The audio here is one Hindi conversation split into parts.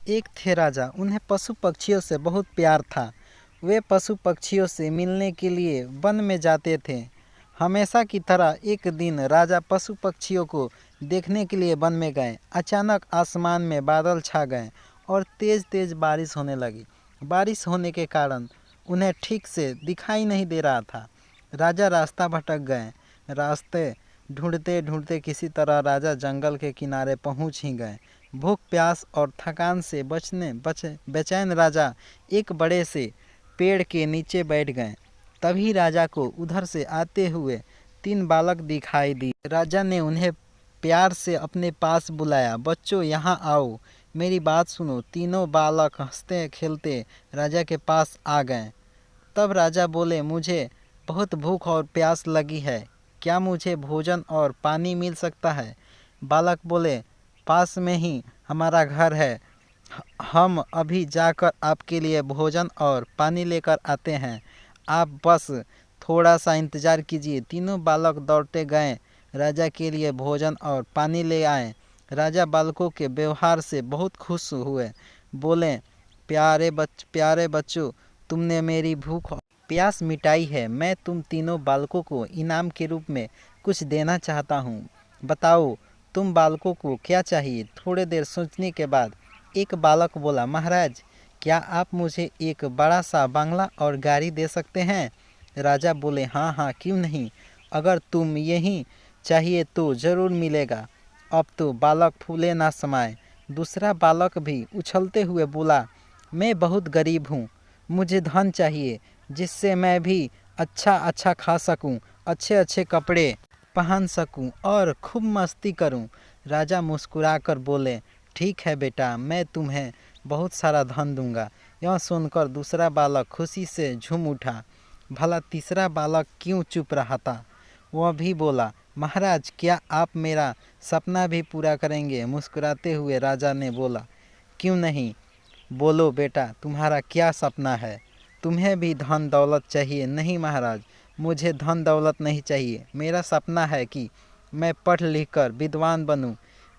एक थे राजा, उन्हें पशु पक्षियों से बहुत प्यार था। वे पशु पक्षियों से मिलने के लिए वन में जाते थे। हमेशा की तरह एक दिन राजा पशु पक्षियों को देखने के लिए वन में गए। अचानक आसमान में बादल छा गए और तेज तेज बारिश होने लगी। बारिश होने के कारण उन्हें ठीक से दिखाई नहीं दे रहा था। राजा रास्ता भटक गए। रास्ते ढूंढते ढूंढते किसी तरह राजा जंगल के किनारे पहुंच ही गए। भूख प्यास और थकान से बेचैन राजा एक बड़े से पेड़ के नीचे बैठ गए। तभी राजा को उधर से आते हुए 3 बालक दिखाई दिए। राजा ने उन्हें प्यार से अपने पास बुलाया। बच्चों, यहाँ आओ, मेरी बात सुनो। तीनों बालक हंसते खेलते राजा के पास आ गए। तब राजा बोले, मुझे बहुत भूख और प्यास लगी है, क्या मुझे भोजन और पानी मिल सकता है? बालक बोले, पास में ही हमारा घर है, हम अभी जाकर आपके लिए भोजन और पानी लेकर आते हैं, आप बस थोड़ा सा इंतज़ार कीजिए। तीनों बालक दौड़ते गए, राजा के लिए भोजन और पानी ले आए। राजा बालकों के व्यवहार से बहुत खुश हुए। बोले, प्यारे बच्चों, तुमने मेरी भूख और प्यास मिटाई है। मैं तुम तीनों बालकों को इनाम के रूप में कुछ देना चाहता हूँ। बताओ, तुम बालकों को क्या चाहिए? थोड़ी देर सोचने के बाद एक बालक बोला, महाराज, क्या आप मुझे एक बड़ा सा बंगला और गाड़ी दे सकते हैं? राजा बोले, हाँ हाँ, क्यों नहीं, अगर तुम यही चाहिए तो ज़रूर मिलेगा। अब तो बालक फूले ना समाये। दूसरा बालक भी उछलते हुए बोला, मैं बहुत गरीब हूँ, मुझे धन चाहिए जिससे मैं भी अच्छा खा सकूँ, अच्छे कपड़े पहन सकूं और खूब मस्ती करूं। राजा मुस्कुराकर बोले, ठीक है बेटा, मैं तुम्हें बहुत सारा धन दूंगा। यह सुनकर दूसरा बालक खुशी से झूम उठा। भला तीसरा बालक क्यों चुप रहा था? वह भी बोला, महाराज, क्या आप मेरा सपना भी पूरा करेंगे? मुस्कुराते हुए राजा ने बोला, क्यों नहीं, बोलो बेटा, तुम्हारा क्या सपना है? तुम्हें भी धन दौलत चाहिए? नहीं महाराज, मुझे धन दौलत नहीं चाहिए। मेरा सपना है कि मैं पढ़ लिख कर विद्वान बनूं।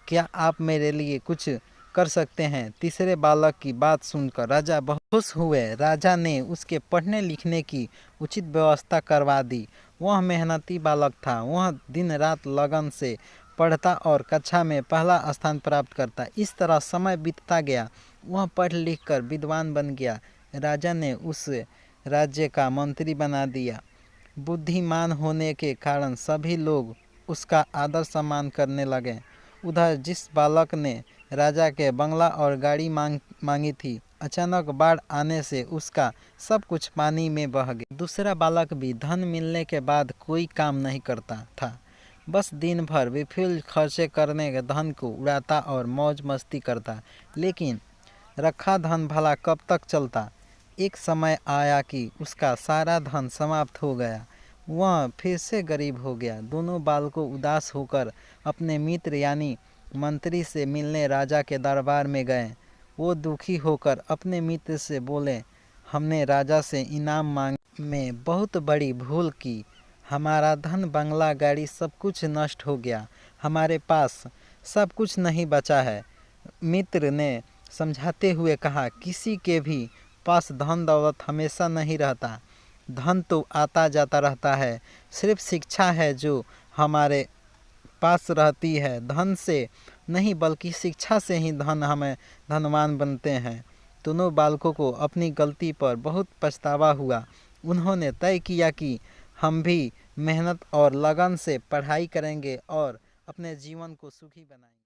क्या आप मेरे लिए कुछ कर सकते हैं? तीसरे बालक की बात सुनकर राजा बहुत खुश हुए। राजा ने उसके पढ़ने लिखने की उचित व्यवस्था करवा दी। वह मेहनती बालक था। वह दिन रात लगन से पढ़ता और कक्षा में पहला स्थान प्राप्त करता। इस तरह समय बीतता गया। वह पढ़ लिख कर विद्वान बन गया। राजा ने उस राज्य का मंत्री बना दिया। बुद्धिमान होने के कारण सभी लोग उसका आदर सम्मान करने लगे। उधर जिस बालक ने राजा के बंगला और गाड़ी मांगी थी, अचानक बाढ़ आने से उसका सब कुछ पानी में बह गया। दूसरा बालक भी धन मिलने के बाद कोई काम नहीं करता था, बस दिन भर बेफिजूल खर्चे करने के धन को उड़ाता और मौज मस्ती करता। लेकिन रखा धन भला कब तक चलता? एक समय आया कि उसका सारा धन समाप्त हो गया। वह फिर से गरीब हो गया। दोनों बालकों उदास होकर अपने मित्र यानी मंत्री से मिलने राजा के दरबार में गए। वो दुखी होकर अपने मित्र से बोले, हमने राजा से इनाम मांग में बहुत बड़ी भूल की। हमारा धन बंगला गाड़ी सब कुछ नष्ट हो गया। हमारे पास सब कुछ नहीं बचा है। मित्र ने समझाते हुए कहा, किसी के भी पास धन दौलत हमेशा नहीं रहता। धन तो आता जाता रहता है। सिर्फ शिक्षा है जो हमारे पास रहती है। धन से नहीं बल्कि शिक्षा से ही हमें धनवान बनते हैं। दोनों बालकों को अपनी गलती पर बहुत पछतावा हुआ। उन्होंने तय किया कि हम भी मेहनत और लगन से पढ़ाई करेंगे और अपने जीवन को सुखी बनाएंगे।